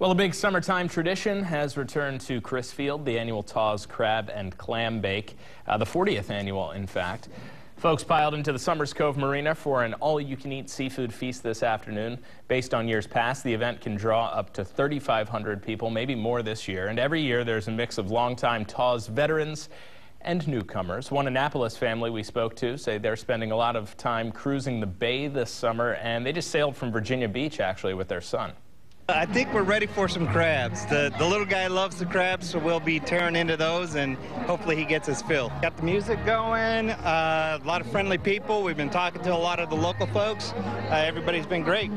Well, a big summertime tradition has returned to Crisfield, the annual Taw's Crab and Clam Bake, the 40th annual, in fact. Folks piled into the Summers Cove Marina for an all-you-can-eat seafood feast this afternoon. Based on years past, the event can draw up to 3,500 people, maybe more this year. And every year there's a mix of longtime Taw's veterans and newcomers. One Annapolis family we spoke to say they're spending a lot of time cruising the bay this summer, and they just sailed from Virginia Beach, actually, with their son. I think we're ready for some crabs. The little guy loves the crabs, so we'll be tearing into those, and hopefully he gets his fill. Got the music going, a lot of friendly people. We've been talking to a lot of the local folks. Everybody's been great.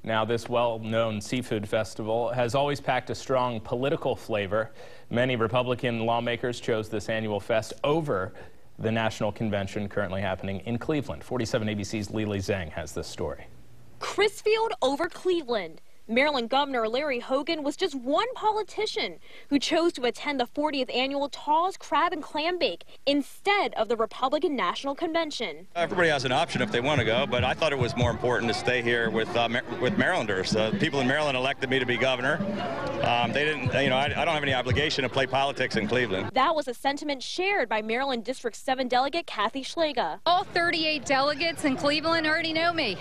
Now, this well-known seafood festival has always packed a strong political flavor. Many Republican lawmakers chose this annual fest over the national convention currently happening in Cleveland. 47 ABC's Lily Zhang has this story. Crisfield over Cleveland. Maryland Governor Larry Hogan was just one politician who chose to attend the 40th annual Taw's Crab and Clam Bake instead of the Republican National Convention. Everybody has an option if they want to go, but I thought it was more important to stay here with Marylanders. People in Maryland elected me to be governor. They didn't, I don't have any obligation to play politics in Cleveland. That was a sentiment shared by Maryland District 7 delegate Kathy Schlega. All 38 delegates in Cleveland already know me.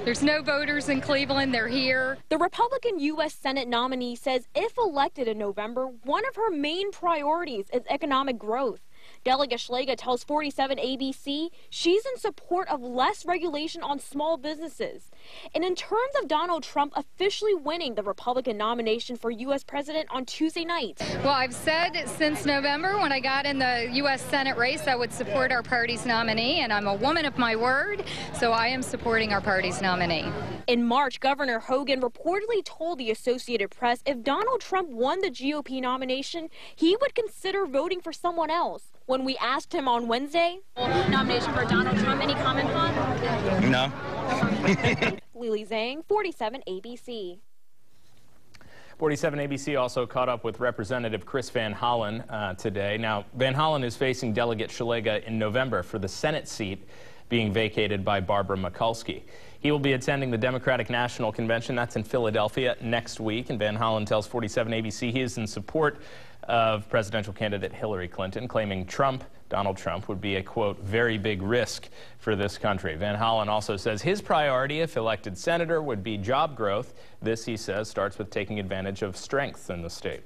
There's no voters in Cleveland. They're here. The Republican U.S. Senate nominee says if elected in November, one of her main priorities is economic growth. Delegate Schlega tells 47 ABC she's in support of less regulation on small businesses. And in terms of Donald Trump officially winning the Republican nomination for U.S. president on Tuesday night. Well, I've said since November when I got in the U.S. Senate race I would support our party's nominee, and I'm a woman of my word, so I am supporting our party's nominee. In March, Governor Hogan reportedly told the Associated Press if Donald Trump won the GOP nomination, he would consider voting for someone else. When we asked him on Wednesday, nomination for Donald Trump, any comment on? No. Lily Zhang, 47 ABC. 47 ABC also caught up with Representative Chris Van Hollen today. Now, Van Hollen is facing Delegate Schlega in November for the Senate seat being vacated by Barbara Mikulski. He will be attending the Democratic National Convention. That's in Philadelphia next week. And Van Hollen tells 47 ABC he is in support of presidential candidate Hillary Clinton, claiming Donald Trump, would be a, quote, very big risk for this country. Van Hollen also says his priority, if elected senator, would be job growth. This, he says, starts with taking advantage of strengths in the state.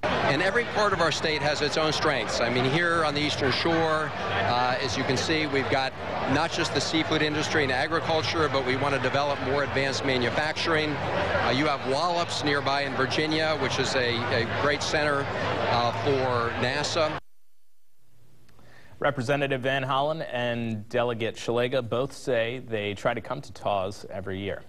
And every part of our state has its own strengths. I mean, here on the Eastern Shore, as you can see, we've got not just the seafood industry and agriculture, but we want to develop more advanced manufacturing. You have Wallops nearby in Virginia, which is a great center for NASA. Representative Van Hollen and Delegate Schlega both say they try to come to Taw's every year.